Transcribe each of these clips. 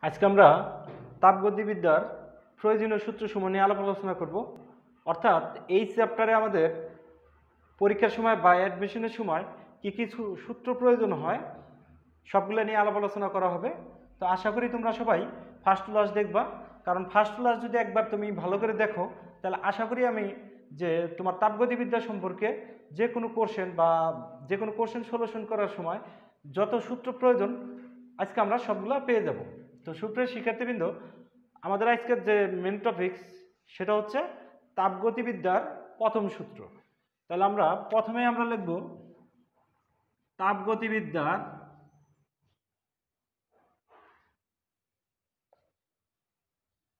আজকে আমরা তাপগতিবিদ্যার প্রয়োজনীয় সূত্রসমূহ নিয়ে আলোচনা করব। অর্থাৎ এই চ্যাপ্টারে আমাদের পরীক্ষার সময় বা অ্যাডমিশনের সময় কী কী সূত্র প্রয়োজন হয় সবগুলো নিয়ে আলোচনা করা হবে। তো আশা করি তোমরা সবাই ফার্স্ট ক্লাস দেখবা, কারণ ফার্স্ট ক্লাস যদি একবার তুমি ভালো করে দেখো তাহলে আশা করি আমি যে তোমার তাপগতিবিদ্যা সম্পর্কে যে কোনো কোশ্চেন সলিউশন করার সময় যত সূত্র প্রয়োজন আজকে আমরা সবগুলো পেয়ে যাব। তো সুপ্রিয় শিক্ষার্থীবৃন্দ, আমাদের আজকের যে মেন টপিকস সেটা হচ্ছে তাপগতিবিদ্যার প্রথম সূত্র। তাহলে আমরা প্রথমে লিখব তাপগতিবিদ্যার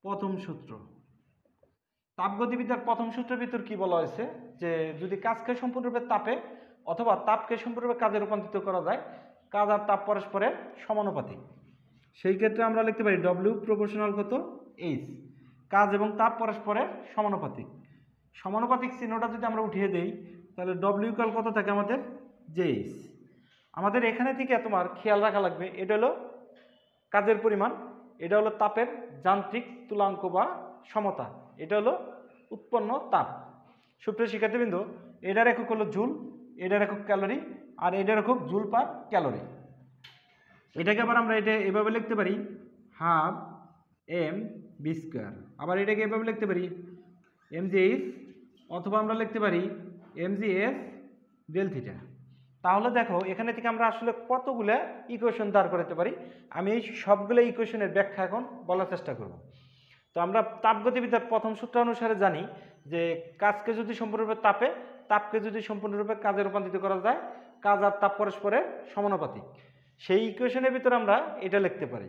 প্রথম সূত্র। তাপগতিবিদ্যার প্রথম সূত্রের ভিতর কি বলা হয়েছে যে যদি কাজকে সম্পূর্ণরূপে তাপে অথবা তাপকে সম্পূর্ণরূপে কাজে রূপান্তরিত করা যায়, কাজ আর তাপ পরস্পরের সমানুপাতিক, সেই ক্ষেত্রে আমরা লিখতে পারি ডব্লিউ প্রপোর্শনাল কত এইচ। কাজ এবং তাপ পরস্পরের সমানুপাতিক। সমানুপাতিক চিহ্নটা যদি আমরা উঠিয়ে দেই তাহলে ডব্লিউ ইকুয়াল কত থাকে আমাদের জে এইচ। আমাদের এখানে থেকে তোমার খেয়াল রাখা লাগবে, এটা হলো কাজের পরিমাণ, এটা হলো তাপের যান্ত্রিক তুলাঙ্ক বা সমতা, এটা হলো উৎপন্ন তাপ। সুপ্রিয় শিক্ষার্থীবৃন্দ, এটার একক হলো জুল, এটার একক ক্যালোরি, আর এটার একক জুল পার ক্যালোরি। এটাকে আবার আমরা এটা এভাবে লিখতে পারি হাফ এম বি স্কোয়ার। আবার এটাকে এভাবে লিখতে পারি এম জি এইচ, অথবা আমরা লিখতে পারি m g s del theta. তাহলে দেখো এখানে থেকে আমরা আসলে কতগুলো ইকুয়েশন দাঁড় করাতে পারি। আমি এই সবগুলো ইকুয়েশনের ব্যাখ্যা এখন বলার চেষ্টা করব। তো আমরা তাপগতিবিদ্যার প্রথম সূত্র অনুসারে জানি যে কাজকে যদি সম্পূর্ণরূপে তাপকে যদি সম্পূর্ণরূপে কাজে রূপান্তরিত করা যায়, কাজ আর তাপ পরস্পরের সমানুপাতিক। সেই ইকুয়েশনের ভিতরে আমরা এটা লিখতে পারি।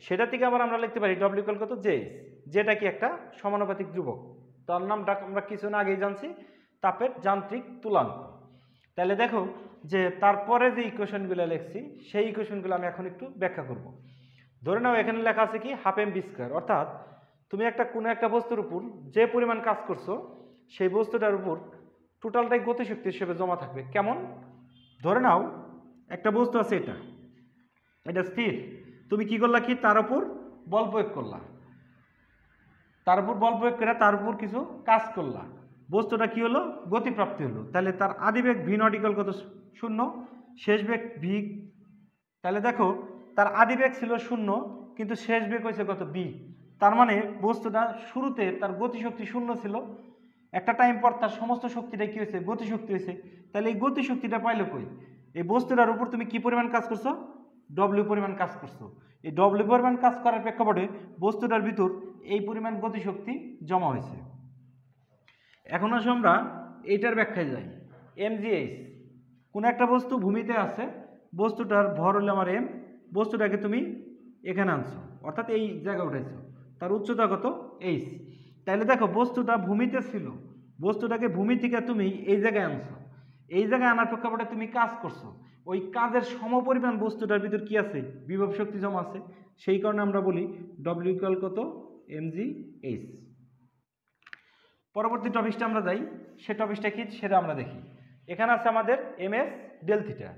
সেটা থেকে আবার আমরা লিখতে পারি ডব্লিউ ইকুয়াল কত জে এইচ, যেটা কি একটা সমানুপাতিক ধ্রুবক। তার নামটা আমরা কিছুদিন আগেই জানছি, তাপের যান্ত্রিক তুলাঙ্ক। তাহলে দেখো যে তারপরে যে ইকুয়েশনগুলো লিখছি সেই ইকুয়েশনগুলো আমি এখন একটু ব্যাখ্যা করব। ধরে নাও এখানে লেখা আছে কি হাফ এম বি স্কোয়ার, অর্থাৎ তুমি কোনো একটা বস্তুর উপর যে পরিমাণ কাজ করছো সেই বস্তুটার উপর টোটালটাই গতিশক্তি হিসেবে জমা থাকবে। কেমন? ধরে নাও একটা বস্তু আছে, এটা স্থির, তুমি কি করলা, কি তার উপর বল প্রয়োগ করলা, তার উপর বল প্রয়োগ করে তার উপর কিছু কাজ করলা, বস্তুটা কি হলো, গতিপ্রাপ্তি হলো। তাহলে তার আদিবেগ ভি নট ইকুয়াল কত শূন্য, শেষ বেগ ভি। তাহলে দেখো তার আদিবেগ ছিল শূন্য, কিন্তু শেষ বেগ হয়েছে কত বি। তার মানে বস্তুটা শুরুতে তার গতিশক্তি শূন্য ছিল, একটা টাইম পর তার সমস্ত শক্তিটা কি হয়েছে, গতিশক্তি হয়েছে। তাহলে এই গতিশক্তিটা পাইলো কই? এই বস্তুটার উপর তুমি কি পরিমাণ কাজ করছো, ডব্লিউ পরিমাণ কাজ করছো। এই ডব্লিউ পরিমাণ কাজ করার প্রেক্ষাপটে বস্তুটার ভিতর এই পরিমাণ গতিশক্তি জমা হয়েছে। এখন আসো আমরা এইটার ব্যাখ্যায় যাই। এমজিএইচ, কোনো একটা বস্তু ভূমিতে আছে, বস্তুটার ভর হলো আমার এম, বস্তুটাকে তুমি এখানে আনছো, অর্থাৎ এই জায়গায় উঠাইছো, তার উচ্চতা কত এইচ। তাহলে দেখো বস্তুটা ভূমিতে ছিল, বস্তুটাকে ভূমি থেকে তুমি এই জায়গায় আনছো, এই জায়গায় আনার প্রেক্ষাপটে তুমি কাজ করছো, ওই কাজের সমপরিমাণ বস্তুটার ভিতর কি আছে, বিভব শক্তি জমা আছে। সেই কারণে আমরা বলি ডব্লিউ ইকুয়াল কত এমজি এইচ। পরবর্তী টপিকটা আমরা যাই, সে টপিকটা কি সেটা আমরা দেখি। এখানে আছে আমাদের এম এস ডেল থিটা,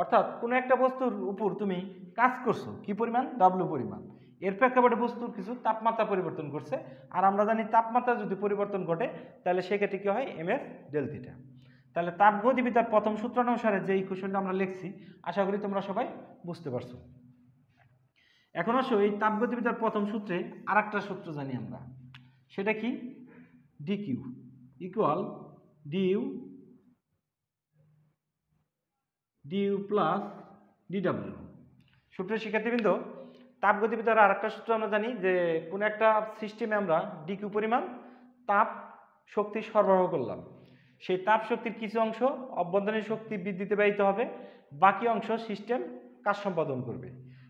অর্থাৎ কোনো একটা বস্তুর উপর তুমি কাজ করছো কি পরিমাণ, ডব্লিউ পরিমাণ। এর প্রেক্ষাপটে বস্তুর কিছু তাপমাত্রা পরিবর্তন করছে, আর আমরা জানি তাপমাত্রা যদি পরিবর্তন ঘটে তাহলে সেক্ষেত্রে কি হয়, এম এস ডেল থিটা। তাহলে তাপগতিবিদ্যার প্রথম সূত্র অনুসারে যে ইকুয়েশনটা আমরা লিখছি আশা করি তোমরা সবাই বুঝতে পারছো। এখন আসো এই তাপগতিবিদ্যার প্রথম সূত্রে আর একটা সূত্র জানি আমরা, সেটা কি, dq equal du plus dw। সুপ্রিয় শিক্ষার্থীবৃন্দ, তাপগতিবিদ্যার আর একটা সূত্র আমরা জানি যে কোনো একটা সিস্টেমে আমরা dq পরিমাণ তাপ শক্তি সরবরাহ করলাম, সেই তাপ শক্তির কিছু অংশ অভ্যন্তরীণ শক্তি বৃদ্ধিতে ব্যয়িত হবে, বাকি অংশ সিস্টেম কাজ সম্পাদন করবে।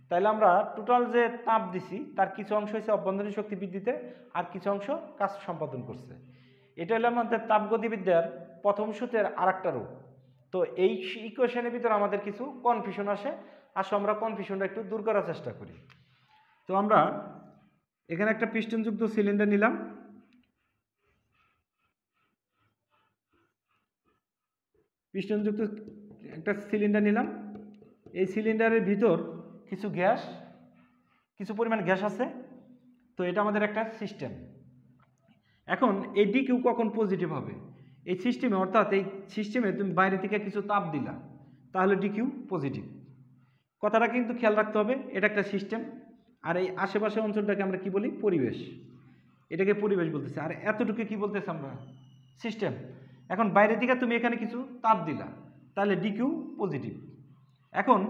তাহলে আমরা টোটাল যে তাপ দিছি তার কিছু অংশ হচ্ছে অভ্যন্তরীণ শক্তি বৃদ্ধিতে, আর কিছু অংশ কাজ সম্পাদন করছে। এটা হলো আমাদের তাপগতিবিদ্যার প্রথম সূত্রের আর একটা রূপ। তো এই ইকুয়েশনের ভিতরে আমাদের কিছু কনফিউশন আসে, আসো আমরা কনফিউশনটা একটু দূর করার চেষ্টা করি। তো আমরা এখানে একটা পিস্টনযুক্ত সিলিন্ডার নিলাম, পিস্টনযুক্ত একটা সিলিন্ডার নিলাম, এই সিলিন্ডারের ভিতর কিছু গ্যাস কিছু পরিমাণ গ্যাস আছে, তো এটা আমাদের একটা সিস্টেম। এখন এই ডি কিউ কখন পজিটিভ হবে? এই সিস্টেমে, অর্থাৎ এই সিস্টেমে তুমি বাইরে থেকে কিছু তাপ দিলা, তাহলে ডি কিউ পজিটিভ। কথাটা কিন্তু খেয়াল রাখতে হবে, এটা একটা সিস্টেম, আর এই আশেপাশের অঞ্চলটাকে আমরা কি বলি? পরিবেশ। এটাকে পরিবেশ বলতেছে, আর এতটুকু কি বলতেছে আমরা? সিস্টেম। এখন বাইরে থেকে তুমি এখানে কিছু তাপ দিলা, তাহলে ডি কিউ পজিটিভ। এখন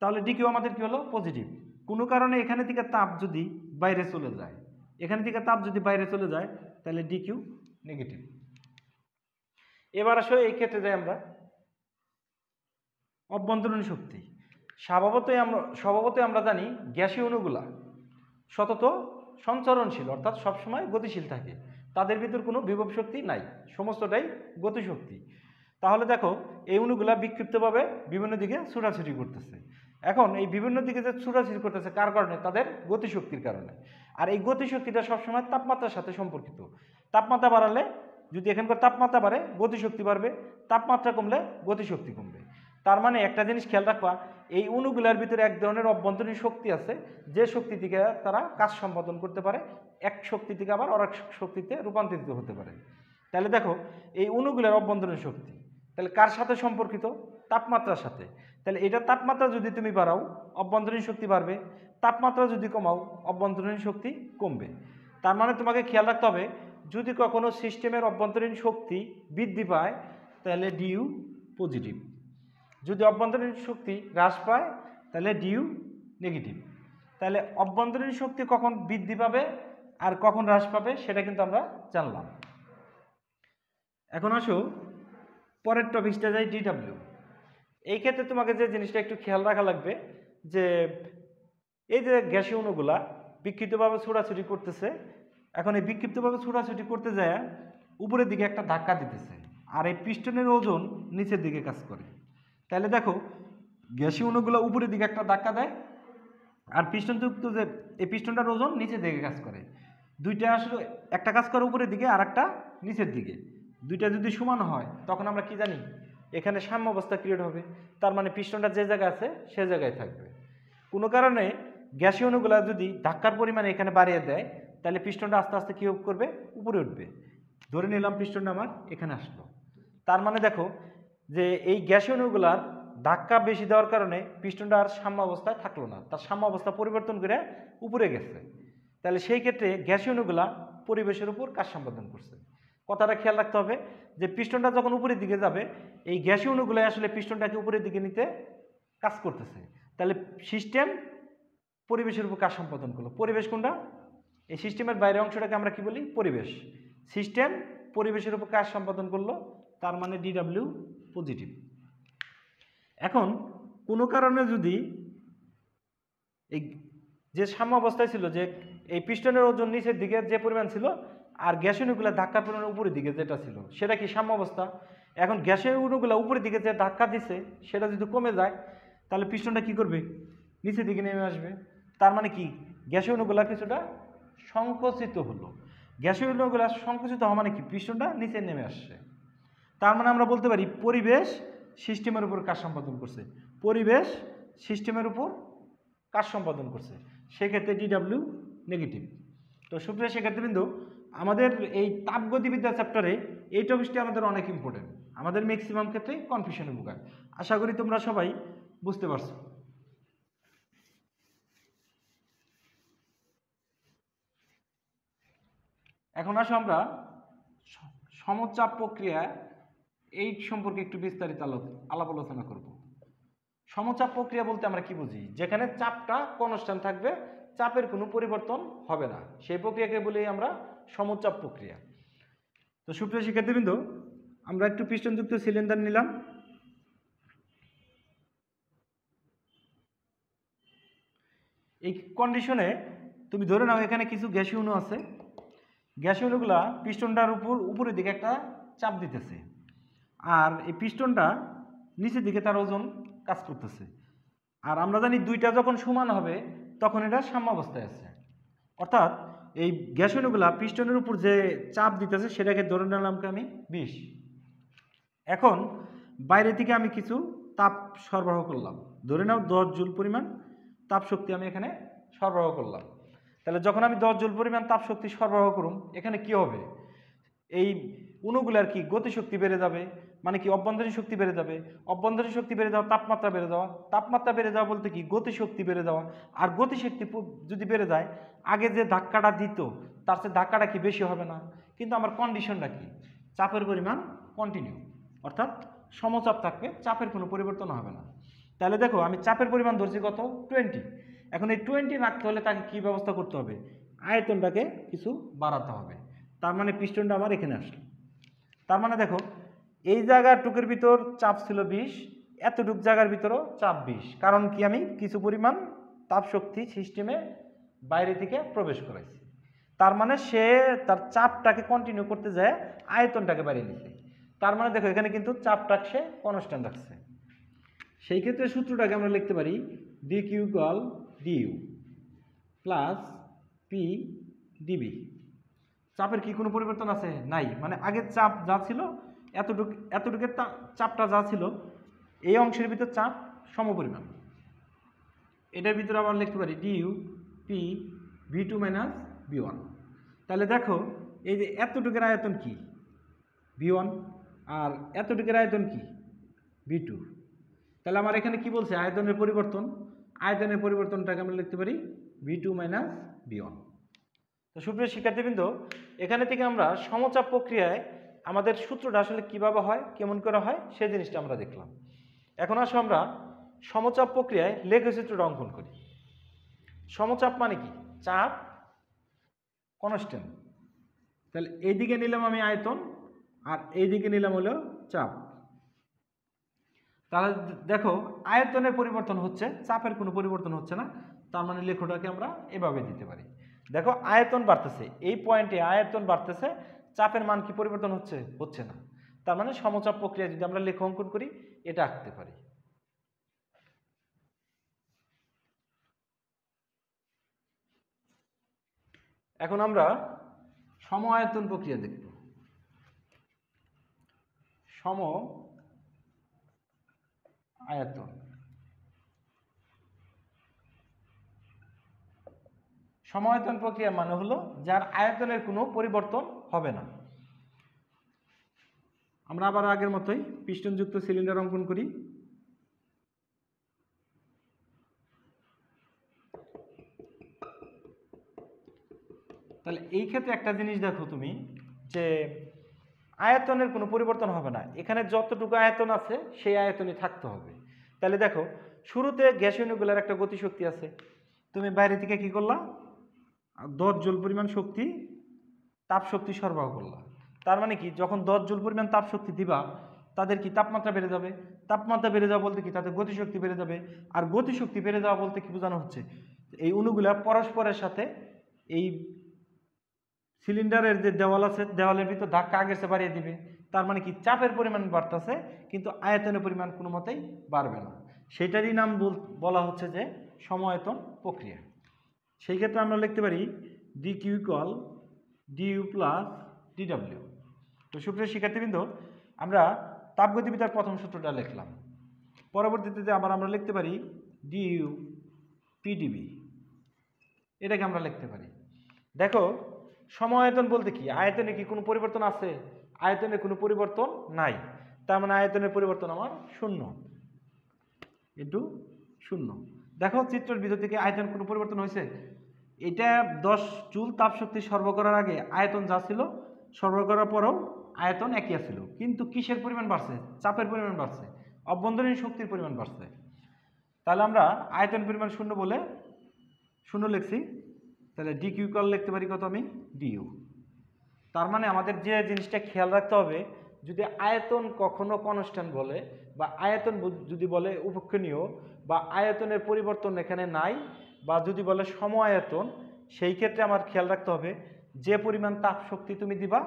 তাহলে ডি কিউ আমাদের কি হলো? পজিটিভ। কোনো কারণে এখানে থেকে তাপ যদি বাইরে চলে যায়, এখান থেকে তাপ যদি বাইরে চলে যায়, তাহলে ডি কিউ নেগেটিভ। এবার আসলে এই ক্ষেত্রে যাই আমরা অভ্যন্তরীণ শক্তি। স্বভাবতই আমরা জানি গ্যাসীয় অণুগুলা সতত সঞ্চরণশীল, অর্থাৎ সবসময় গতিশীল থাকে, তাদের ভিতর কোনো বিভব শক্তি নাই, সমস্তটাই গতিশক্তি। তাহলে দেখো এই অণুগুলা বিক্ষিপ্তভাবে বিভিন্ন দিকে ছুটাছুটি করতেছে। এখন এই বিভিন্ন দিকে যে ছুটাছুটি করতেছে কার কারণে? তাদের গতিশক্তির কারণে। আর এই গতিশক্তিটা সবসময় তাপমাত্রার সাথে সম্পর্কিত। তাপমাত্রা বাড়ালে, যদি এখানকার তাপমাত্রা বাড়ে, গতিশক্তি বাড়বে, তাপমাত্রা কমলে গতিশক্তি কমবে। তার মানে একটা জিনিস খেয়াল রাখবা, এই অণুগুলার ভিতরে এক ধরনের অভ্যন্তরীণ শক্তি আছে, যে শক্তি থেকে তারা কাজ সম্পাদন করতে পারে, এক শক্তি থেকে আবার আরেক শক্তিতে রূপান্তরিত হতে পারে। তাহলে দেখো এই অণুগুলার অভ্যন্তরীণ শক্তি তাহলে কার সাথে সম্পর্কিত? তাপমাত্রার সাথে। তাহলে এটা তাপমাত্রা যদি তুমি বাড়াও, অভ্যন্তরীণ শক্তি বাড়বে, তাপমাত্রা যদি কমাও, অভ্যন্তরীণ শক্তি কমবে। তার মানে তোমাকে খেয়াল রাখতে হবে, যদি কখনো সিস্টেমের অভ্যন্তরীণ শক্তি বৃদ্ধি পায়, তাহলে ডিইউ পজিটিভ। যদি অভ্যন্তরীণ শক্তি হ্রাস পায়, তাহলে ডিইউ নেগেটিভ। তাহলে অভ্যন্তরীণ শক্তি কখন বৃদ্ধি পাবে আর কখন হ্রাস পাবে সেটা কিন্তু আমরা জানলাম। এখন আসো পরের টপিকটা যাই, ডিডব্লিউ। এই ক্ষেত্রে তোমাকে যে জিনিসটা একটু খেয়াল রাখা লাগবে, যে এই যে গ্যাসীয় অণুগুলা বিক্ষিপ্তভাবে ছোটাছুটি করতেছে, এখন এই বিক্ষিপ্তভাবে ছোটাছুটি করতে যায় উপরের দিকে একটা ধাক্কা দিতেছে, আর এই পিস্টনের ওজন নিচের দিকে কাজ করে। তাহলে দেখো গ্যাসীয় অণুগুলো উপরের দিকে একটা ধাক্কা দেয়, আর পিস্টনযুক্ত যে এই পিস্টনটার ওজন নিচের দিকে কাজ করে। দুইটা আসলে একটা কাজ করে উপরের দিকে আর একটা নিচের দিকে, দুইটা যদি সমান হয় তখন আমরা কি জানি? এখানে সাম্য অবস্থা ক্রিয়েট হবে। তার মানে পিস্টনটা যে জায়গায় আছে সে জায়গায় থাকবে। কোনো কারণে গ্যাসীয় অণুগুলা যদি ধাক্কার পরিমাণ এখানে বাড়িয়ে দেয়, তাহলে পিস্টনটা আস্তে আস্তে কী করবে? উপরে উঠবে। ধরে নিলাম পিস্টনটা আমার এখানে আসলো। তার মানে দেখো যে এই গ্যাসীয় অণুগুলার ধাক্কা বেশি দেওয়ার কারণে পিস্টনটা আর সাম্য অবস্থায় থাকলো না, তার সাম্য অবস্থা পরিবর্তন করে উপরে গেছে। তাহলে সেই ক্ষেত্রে গ্যাসীয় অণুগুলা পরিবেশের উপর কাজ সম্পাদন করছে। কথাটা খেয়াল রাখতে হবে যে পিস্টনটা যখন উপরের দিকে যাবে, এই গ্যাসীয় অণুগুলো আসলে পিস্টনটাকে উপরের দিকে নিতে কাজ করতেছে। তাহলে সিস্টেম পরিবেশের উপর কাজ সম্পাদন করলো। পরিবেশ কোনটা? এই সিস্টেমের বাইরের অংশটাকে আমরা কি বলি? পরিবেশ। সিস্টেম পরিবেশের উপর কাজ সম্পাদন করলো, তার মানে ডিডব্লিউ পজিটিভ। এখন কোনো কারণে যদি এই যে সাম্য অবস্থায় ছিল, যে এই পিস্টনের ওজন নিচের দিকে যে পরিমাণ ছিল আর গ্যাসীয় অণুগুলো ধাক্কার পরিমাণ উপরের দিকে যেটা ছিল, সেটা কি সাম্য অবস্থা? এখন গ্যাসীয় অণুগুলো উপরের দিকে যে ধাক্কা দিছে সেটা যদি কমে যায়, তাহলে পিস্টনটা কি করবে? নিচের দিকে নেমে আসবে। তার মানে কি? গ্যাসীয় অণুগুলো কিছুটা সংকুচিত হলো। গ্যাসীয় অণুগুলো সংকুচিত হওয়া মানে কি? পিস্টনটা নিচে নেমে আসছে। তার মানে আমরা বলতে পারি পরিবেশ সিস্টেমের উপর কাজ সম্পাদন করছে। পরিবেশ সিস্টেমের উপর কাজ সম্পাদন করছে, সেক্ষেত্রে ডিডব্লিউ নেগেটিভ। তো সুপ্রিয় শিক্ষার্থীবৃন্দ, আমাদের এই তাপগতিবিদ্যা চ্যাপ্টারে এই টপিকটি আমাদের অনেক ইম্পর্টেন্ট, আমাদের ম্যাক্সিমাম ক্ষেত্রে কনফিউশনে ভোগায়। আশা করি তোমরা সবাই বুঝতে পারছো। এখন আসো আমরা সমচাপ প্রক্রিয়া এই সম্পর্কে একটু বিস্তারিত আলাপ আলোচনা করব। সমচাপ প্রক্রিয়া বলতে আমরা কি বুঝি? যেখানে চাপটা কনস্ট্যান্ট থাকবে, চাপের কোনো পরিবর্তন হবে না, সেই প্রক্রিয়াকে বলি আমরা সমচাপ প্রক্রিয়া। তো সুপ্রিয় শিক্ষার্থীবৃন্দ, আমরা একটু পিস্টনযুক্ত সিলিন্ডার নিলাম। এই কন্ডিশনে তুমি ধরে নাও এখানে কিছু গ্যাসীয় অণু আছে, গ্যাসীয় অণুগুলা পিস্টনটার উপরের দিকে একটা চাপ দিতেছে, আর এই পিস্টনটা নিচের দিকে তার ওজন কাজ করতেছে। আর আমরা জানি দুইটা যখন সমান হবে তখন এটা সাম্য অবস্থায় আছে, অর্থাৎ এই গ্যাসীয় অণুগুলা পিস্টনের উপর যে চাপ দিতেছে সেটাকে ধরে নিলাম আমি 20। এখন বাইরে থেকে আমি কিছু তাপ সরবরাহ করলাম, ধরে নাও 10 জুল পরিমাণ তাপ শক্তি আমি এখানে সরবরাহ করলাম। তাহলে যখন আমি 10 জুল পরিমাণ তাপ শক্তি সরবরাহ করুম, এখানে কি হবে, এই অণুগুলার কি গতিশক্তি বেড়ে যাবে, মানে কি অভ্যন্তরীণ শক্তি বেড়ে যাবে, অভ্যন্তরীণ শক্তি বেড়ে যাওয়া, তাপমাত্রা বেড়ে যাওয়া, তাপমাত্রা বেড়ে যাওয়া বলতে কি গতিশক্তি বেড়ে যাওয়া, আর গতিশক্তি যদি বেড়ে যায় আগে যে ধাক্কাটা দিত তার চেয়ে ধাক্কাটা কি বেশি হবে না? কিন্তু আমার কন্ডিশনটা কি, চাপের পরিমাণ কন্টিনিউ, অর্থাৎ সমচাপ থাকবে, চাপের কোনো পরিবর্তন হবে না। তাহলে দেখো আমি চাপের পরিমাণ ধরছি কত, 20। এখন এই 20 রাখতে হলে তাকে কি ব্যবস্থা করতে হবে, আয়তনটাকে কিছু বাড়াতে হবে। তার মানে পিস্টনটা আমার এখানে আসলো। তার মানে দেখো এই জায়গাটুকুর ভিতর চাপ ছিল 20, এতটুক জায়গার ভিতরও চাপ 20, কারণ কি আমি কিছু পরিমাণ তাপ শক্তি সিস্টেমে বাইরে থেকে প্রবেশ করাইছি। তার মানে সে তার চাপটাকে কন্টিনিউ করতে যায় আয়তনটাকে বাড়িয়ে নিছে। তার মানে দেখো এখানে কিন্তু চাপটাকে সে কনস্ট্যান্ট রাখছে। সেই ক্ষেত্রে সূত্রটাকে আমরা লিখতে পারি d q equal d u plus p d v. চাপের কি কোনো পরিবর্তন আছে? নাই, মানে আগের চাপ যা ছিল এতটুকের চাপটা যা ছিল এই অংশের ভিতর চাপ সমপরিমাণ। এটার ভিতরে আবার লিখতে পারি ডিইউ পি ভি2 মাইনাস ভি1। তাহলে দেখো এই যে এতটুকের আয়তন কি ভি1 আর এতটুকের আয়তন কি ভি2। তাহলে আমার এখানে কি বলছে, আয়তনের পরিবর্তন, আয়তনের পরিবর্তনটাকে আমরা লিখতে পারি ভি2 মাইনাস ভি1। তো সুপ্রিয় শিক্ষার্থীবৃন্দ, এখানে থেকে আমরা সমচাপ প্রক্রিয়ায় আমাদের সূত্রটা আসলে কিভাবে হয়, কেমন করে হয়, সেই জিনিসটা আমরা দেখলাম। এখন আসো আমরা সমচাপ প্রক্রিয়ায় লেখচিত্রটা অঙ্কন করি। সমচাপ মানে কি, চাপ কনস্ট্যান্ট। তাহলে এইদিকে নিলাম আমি আয়তন আর এইদিকে নিলাম হলো চাপ। তাহলে দেখো আয়তনের পরিবর্তন হচ্ছে, চাপের কোনো পরিবর্তন হচ্ছে না। তার মানে লেখটাকে আমরা এভাবে দিতে পারি, দেখো আয়তন বাড়তেছে, এই পয়েন্টে আয়তন বাড়তেছে, চাপের মান কি পরিবর্তন হচ্ছে? হচ্ছে না। তার মানে সমচাপ প্রক্রিয়া যদি আমরা লেখ অঙ্কন করি এটা আঁকতে পারি। এখন আমরা সম আয়তন প্রক্রিয়া দেখব। সম আয়তন, সমায়তন প্রক্রিয়া মানে হলো যার আয়তনের কোনো পরিবর্তন হবে না। আমরা আবার আগের মতোই পিস্টনযুক্ত সিলিন্ডার অঙ্কন করি। তাহলে এই ক্ষেত্রে একটা জিনিস দেখো তুমি, যে আয়তনের কোনো পরিবর্তন হবে না, এখানে যতটুকু আয়তন আছে সেই আয়তনই থাকতে হবে। তাহলে দেখো শুরুতে গ্যাসীয় অণুগুলোর একটা গতিশক্তি আছে, তুমি বাইরে থেকে কি করলা, 10 জুল পরিমাণ শক্তি তাপ শক্তি সরবরাহ করলা। তার মানে কি যখন 10 জুল পরিমাণ তাপ শক্তি দিবা তাদের কি তাপমাত্রা বেড়ে যাবে, তাপমাত্রা বেড়ে যাওয়া বলতে কি তাদের গতিশক্তি বেড়ে যাবে, আর গতিশক্তি বেড়ে যাওয়া বলতে কি বোঝানো হচ্ছে, এই অণুগুলা পরস্পরের সাথে এই সিলিন্ডারের যে দেওয়াল আছে দেওয়ালের ভিতর ধাক্কা আগের চেয়ে বাড়িয়ে দিবে। তার মানে কি চাপের পরিমাণ বাড়তেছে কিন্তু আয়তনের পরিমাণ কোনো মতেই বাড়বে না। সেটারই নাম বলা হচ্ছে যে সমায়তন প্রক্রিয়া। সেই ক্ষেত্রে আমরা লিখতে পারি d q equal d u plus ডিডব্লিউ। তো সুপ্রিয় শিক্ষার্থীবৃন্দ, আমরা তাপগতিবিদ্যার প্রথম সূত্রটা লিখলাম, পরবর্তীতে আবার আমরা লিখতে পারি ডিইউ পিডিবি, এটাকে আমরা লিখতে পারি। দেখো সমায়তন বলতে কি, আয়তনে কি কোনো পরিবর্তন আছে? আয়তনের কোনো পরিবর্তন নাই, তার মানে আয়তনের পরিবর্তন আমার 0 ইন্টু 0। দেখো চিত্রের ভিতর থেকে আয়তন কোনো পরিবর্তন হয়েছে? এটা 10 জুল তাপ শক্তি সরবরাহ করার আগে আয়তন যা ছিল সরবরাহ করার পরেও আয়তন একই ছিল, কিন্তু কিসের পরিমাণ বাড়ছে? চাপের পরিমাণ বাড়ছে, অভ্যন্তরীণ শক্তির পরিমাণ বাড়ছে। তাহলে আমরা আয়তন পরিমাণ 0 বলে 0 লিখছি। তাহলে ডি কিউ ইকুয়াল লিখতে পারি কত আমি, ডিইউ। তার মানে আমাদের যে জিনিসটা খেয়াল রাখতে হবে, যদি আয়তন কখনো কনস্ট্যান্ট বলে বা আয়তন যদি বলে উপেক্ষণীয় বা আয়তনের পরিবর্তন এখানে নাই বা যদি বলে সম আয়তন, সেই ক্ষেত্রে আমার খেয়াল রাখতে হবে যে পরিমাণ তাপ শক্তি তুমি দিবা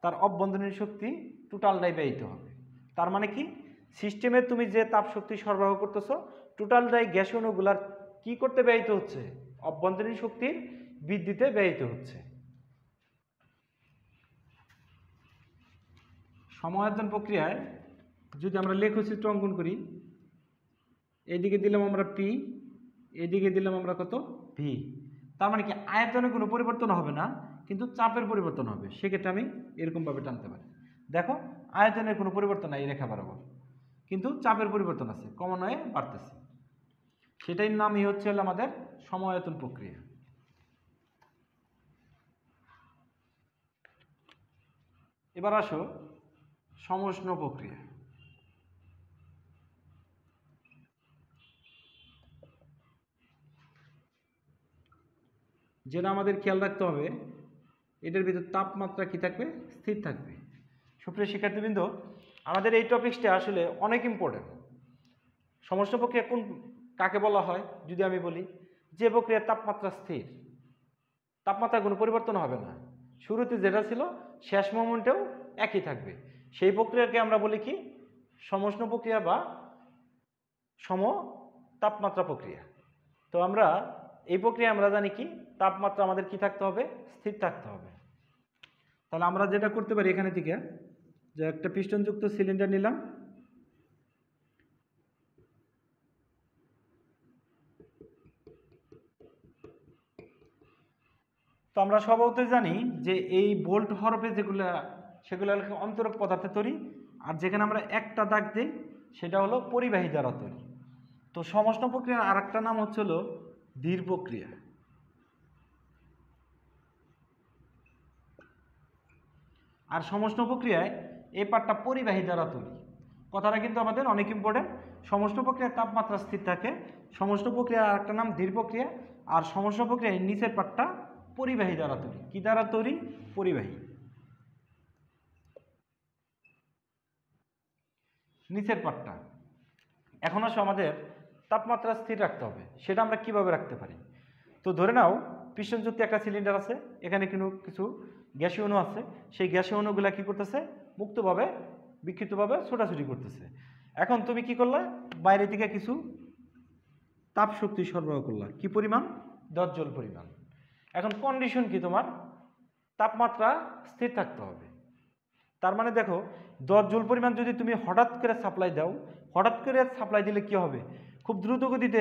তার অভ্যন্তরীণ শক্তি টোটালটাই ব্যয়িত হবে। তার মানে কি সিস্টেমে তুমি যে তাপ শক্তি সরবরাহ করতেছো টোটালটাই গ্যাস অণুগুলার কি করতে ব্যয়িত হচ্ছে? অভ্যন্তরীণ শক্তির বৃদ্ধিতে ব্যয়িত হচ্ছে। সমায়তন প্রক্রিয়ায় যদি আমরা লেখচিত্র অঙ্কন করি, এইদিকে দিলাম আমরা পি, এইদিকে দিলাম আমরা কত ভি। তার মানে কি আয়তনে কোনো পরিবর্তন হবে না, কিন্তু চাপের পরিবর্তন হবে। সেক্ষেত্রে আমি এরকমভাবে টানতে পারি। দেখো আয়তনের কোনো পরিবর্তন নাই রেখা বরাবর, কিন্তু চাপের পরিবর্তন আছে, ক্রমান্বয়ে বাড়তেছে। সেটাই নামই হচ্ছে আমাদের সমায়তন প্রক্রিয়া। এবার আসো সমষ্ণ প্রক্রিয়া। যেটা আমাদের খেয়াল রাখতে হবে, এটার ভিতর তাপমাত্রা কি থাকবে? স্থির থাকবে। সুপ্রিয় শিক্ষার্থীবৃন্দ, আমাদের এই টপিকসটা আসলে অনেক ইম্পর্টেন্ট। সমষ্ণ প্রক্রিয়া কাকে বলা হয় যদি আমি বলি, যে প্রক্রিয়ার তাপমাত্রা স্থির, তাপমাত্রা কোনো পরিবর্তন হবে না, শুরুতে যেটা ছিল শেষ মোমেন্টেও একই থাকবে, সেই প্রক্রিয়াকে আমরা বলি কি? সমষ্ণ প্রক্রিয়া বা সম তাপমাত্রা প্রক্রিয়া। তো আমরা এই প্রক্রিয়া আমরা জানি কি, তাপমাত্রা আমাদের কি থাকতে হবে? স্থির থাকতে হবে। তাহলে আমরা যেটা করতে পারি এখানে থেকে, যে একটা পিস্টনযুক্ত সিলিন্ডার নিলাম, তো আমরা স্বভাবতই জানি যে এই বোল্ট হরফে যেগুলো, সেগুলো অন্তরক পদার্থে তৈরি, আর যেখানে আমরা একটা দাগ দিই সেটা হলো পরিবাহী দ্বারা তৈরি। তো সমষ্ণ প্রক্রিয়ার আর একটা নাম হচ্ছে হলো ধীর প্রক্রিয়া। আর সমষ্ণ প্রক্রিয়ায় এই পার্টটা পরিবাহী দ্বারা তৈরি। কথাটা কিন্তু আমাদের অনেক ইম্পর্টেন্ট। সমষ্ণ প্রক্রিয়ার তাপমাত্রা স্থির থাকে, সমষ্ণ প্রক্রিয়ার আর একটা নাম ধীর প্রক্রিয়া, আর সমষ্ণ প্রক্রিয়ায় নিচের পার্টটা পরিবাহী দ্বারা তৈরি। কি দ্বারা তৈরি? পরিবাহী। নিচের পার্টটা। এখন আসো আমাদের তাপমাত্রা স্থির রাখতে হবে, সেটা আমরা কিভাবে রাখতে পারি? তো ধরে নাও পিস্টনযুক্ত একটা সিলিন্ডার আছে, এখানে কিছু গ্যাসীয় অণু আছে, সেই গ্যাসীয় অণুগুলা কি করতেছে? মুক্তভাবে বিক্ষিপ্তভাবে ছোটাছুটি করতেছে। এখন তুমি কি করলা? বাইরে থেকে কিছু তাপ শক্তি সরবরাহ করলা। কি পরিমাণ? 10 জুল পরিমাণ। এখন কন্ডিশন কি তোমার? তাপমাত্রা স্থির থাকতে হবে। তার মানে দেখো 10 জুল পরিমাণ যদি তুমি হঠাৎ করে সাপ্লাই দাও, হঠাৎ করে সাপ্লাই দিলে কি হবে? খুব দ্রুত গতিতে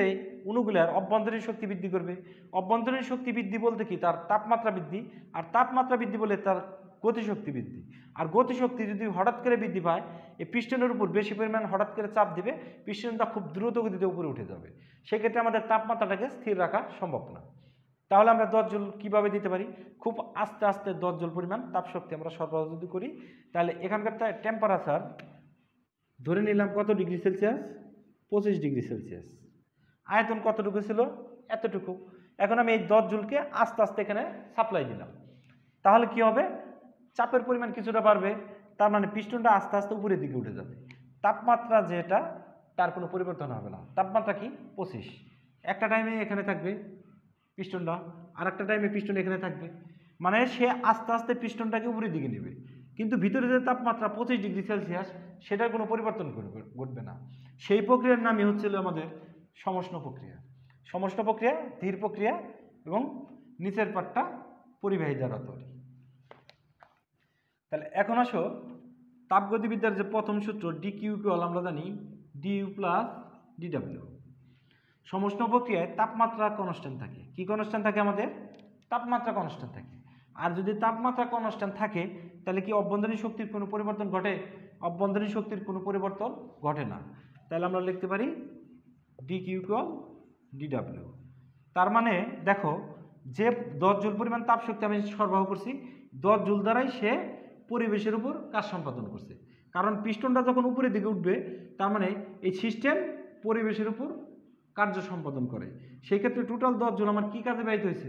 অণুগুলার অভ্যন্তরীণ শক্তি বৃদ্ধি করবে। অভ্যন্তরীণ শক্তি বৃদ্ধি বলতে কি? তার তাপমাত্রা বৃদ্ধি। আর তাপমাত্রা বৃদ্ধি বলে তার গতিশক্তি বৃদ্ধি। আর গতিশক্তি যদি হঠাৎ করে বৃদ্ধি পায়, এই পিস্টনের উপর বেশি পরিমাণ হঠাৎ করে চাপ দিবে, পিস্টনটা খুব দ্রুত গতিতে উপরে উঠে যাবে। সেক্ষেত্রে আমাদের তাপমাত্রাটাকে স্থির রাখা সম্ভব না। তাহলে আমরা 10 জুল কীভাবে দিতে পারি? খুব আস্তে আস্তে 10 জুল পরিমাণ তাপশক্তি আমরা সরবরাহ যদি করি, তাহলে এখানকার টেম্পারেচার ধরে নিলাম কত ডিগ্রি সেলসিয়াস? 25 degree Celsius. আয়তন কতটুকু ছিল? এতটুকু। এখন আমি এই 10 জুলকে আস্তে আস্তে এখানে সাপ্লাই দিলাম, তাহলে কি হবে? চাপের পরিমাণ কিছুটা বাড়বে, তার মানে পিস্টনটা আস্তে আস্তে উপরের দিকে উঠে যাবে। তাপমাত্রা যেটা, তার কোনো পরিবর্তন হবে না। তাপমাত্রা কি? 25। একটা টাইমে এখানে থাকবে পিস্টনটা, আর একটা টাইমে পিস্টন এখানে থাকবে, মানে সে আস্তে আস্তে পিস্টনটাকে উপরের দিকে নেবে, কিন্তু ভিতরে যে তাপমাত্রা 25 ডিগ্রি সেলসিয়াস, সেটার কোনো পরিবর্তন ঘটবে না। সেই প্রক্রিয়ার নামই হচ্ছিল আমাদের সমষ্ণ প্রক্রিয়া। সমষ্ণ প্রক্রিয়া ধীর প্রক্রিয়া, এবং নিচের পাটটা পরিবাহী দ্বারা তৈরি। তাহলে এখন আসো তাপগতিবিদ্যার যে প্রথম সূত্র ডিকিউ ইকুয়াল, আমরা জানি ডিইউ প্লাস ডিডব্লিউ। সমষ্ণ প্রক্রিয়ায় তাপমাত্রা কনস্ট্যান্ট থাকে। কি কনস্ট্যান্ট থাকে? আমাদের তাপমাত্রা কনস্ট্যান্ট থাকে। আর যদি তাপমাত্রা কনস্ট্যান্ট থাকে, তাহলে কি অভ্যন্তরীণ শক্তির কোনো পরিবর্তন ঘটে? অভ্যন্তরীণ শক্তির কোনো পরিবর্তন ঘটে না। তাহলে আমরা লিখতে পারি ডিকিউ ইকুয়াল ডিডব্লিউ। তার মানে দেখো, যে 10 জুল পরিমাণ তাপ শক্তি আমি সরবরাহ করছি, 10 জুল দ্বারাই সে পরিবেশের উপর কাজ সম্পাদন করছে। কারণ পিস্টনটা যখন উপরের দিকে উঠবে, তার মানে এই সিস্টেম পরিবেশের উপর কার্য সম্পাদন করে। সেই ক্ষেত্রে টোটাল 10 জুল আমার কি কাজে ব্যয়িত হয়েছে?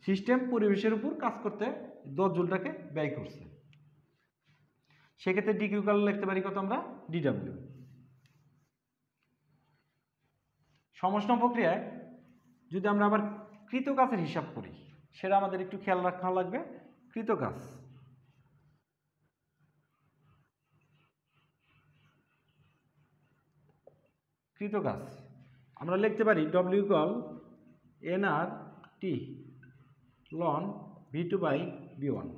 সিস্টেম পরিবেশের উপর কাজ করতে 10 জুলটাকে ব্যয় করছে। সেক্ষেত্রে ডিকিউ ইকুয়াল লিখতে পারি কত আমরা? ডিডব্লিউ। সমষ্ণ প্রক্রিয়ায় যদি আমরা আবার কৃতকাজের হিসাব করি, সেটা আমাদের একটু খেয়াল রাখা লাগবে। কৃতকাজ, কৃতকাজ আমরা লিখতে পারি ডব্লিউ equal n r t ln V2 by V1।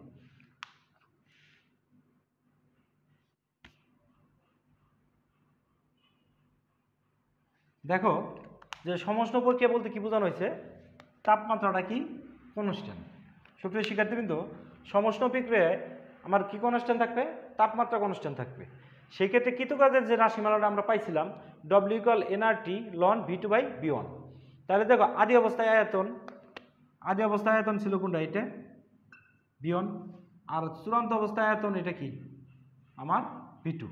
দেখো যে সমষ্ণ প্রক্রিয়া বলতে কি বোঝানো হয়েছে? তাপমাত্রাটা কি কনস্ট্যান্ট। সুপ্রিয় শিক্ষার্থীবৃন্দ, সমষ্ণ প্রক্রিয়ায় আমার কি কনস্ট্যান্ট থাকবে? তাপমাত্রা কনস্ট্যান্ট থাকবে। সেই ক্ষেত্রে কৃতকাজের যে রাশিমালাটা আমরা পাইছিলাম W = nRT ln V2/V1। তাহলে দেখো আদি অবস্থায় আয়তন ছিল কোনটা? এটা V1। আর চূড়ান্ত অবস্থায় আয়তন এটা কি আমার V2।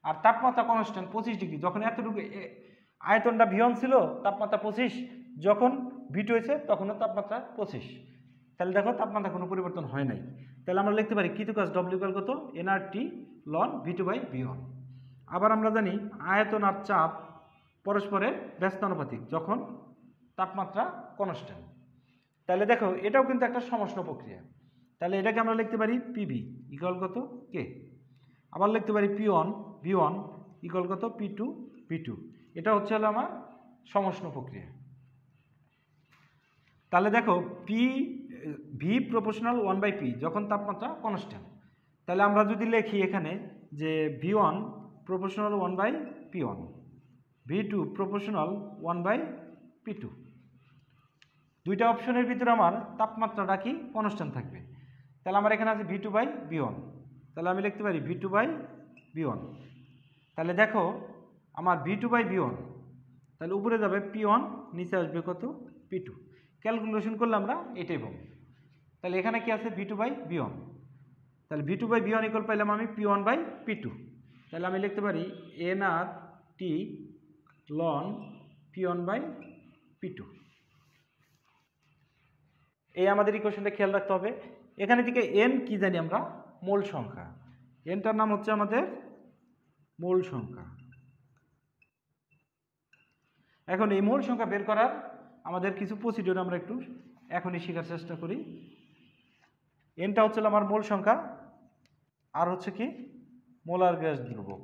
আর তাপমাত্রা কনস্ট্যান্ট 25 ডিগ্রি। যখন এতটুকু আয়তনটা V1 ছিল তাপমাত্রা 25, যখন V2 হয়েছে তখনও তাপমাত্রা 25। তাহলে দেখো তাপমাত্রা কোনো পরিবর্তন হয় নাই। তাহলে আমরা লিখতে পারি কৃতকাজ W = কত? nRT ln V2/V1। আবার আমরা জানি আয়তন আর চাপ পরস্পরের ব্যস্তানুপাতিক যখন তাপমাত্রা কনস্ট্যান্ট। তাহলে দেখো এটাও কিন্তু একটা সমষ্ণ প্রক্রিয়া। তাহলে এটাকে আমরা লিখতে পারি PV = কত? K। আবার লিখতে পারি P1 V1 = কত? P2 V2। এটা হচ্ছে হলো আমার সমষ্ণ প্রক্রিয়া। তাহলে দেখো V প্রপোর্শনাল 1/P যখন তাপমাত্রা কনস্ট্যান্ট। তাহলে আমরা যদি লিখি এখানে যে V1 proportional 1/P1, V2 proportional 1/P2। দুইটা অপশনের ভিতরে আমার তাপমাত্রাটা কি কনস্ট্যান্ট থাকবে। তাহলে আমার এখানে আছে V2/V1। তাহলে আমি লিখতে পারি V2/V1। তাহলে দেখো আমার V2/V1, তাহলে উপরে যাবে P1, নিচে আসবে কত? P2। ক্যালকুলেশন করলে আমরা এটাই পাবো। তাহলে এখানে কি আছে? V2/V1। তাহলে V2/V1 পাইলাম আমি P1/P2। তাহলে আমি লিখতে পারি nRT ln P1/P2। এই আমাদের ইকুয়েশনটা খেয়াল রাখতে হবে। এখানে থেকে n কি জানি আমরা? মোল সংখ্যা। nটার নাম হচ্ছে আমাদের মোল সংখ্যা। এখন এই মোল সংখ্যা বের করার আমাদের কিছু প্রসিডিউর আমরা একটু এখনই শেখার চেষ্টা করি। nটা হচ্ছে আমার মোল সংখ্যা, আর হচ্ছে কি মোলার গ্যাস দ্রবক।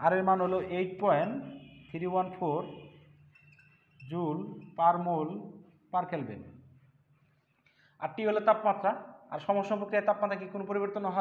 আর এর মান হলো 8.314 জুল পার মোল পার কেলভিন। আর টি হলো তাপমাত্রা। আর সমষ্ণ প্রক্রিয়ায় তাপমাত্রা কি কোনো পরিবর্তন হয়?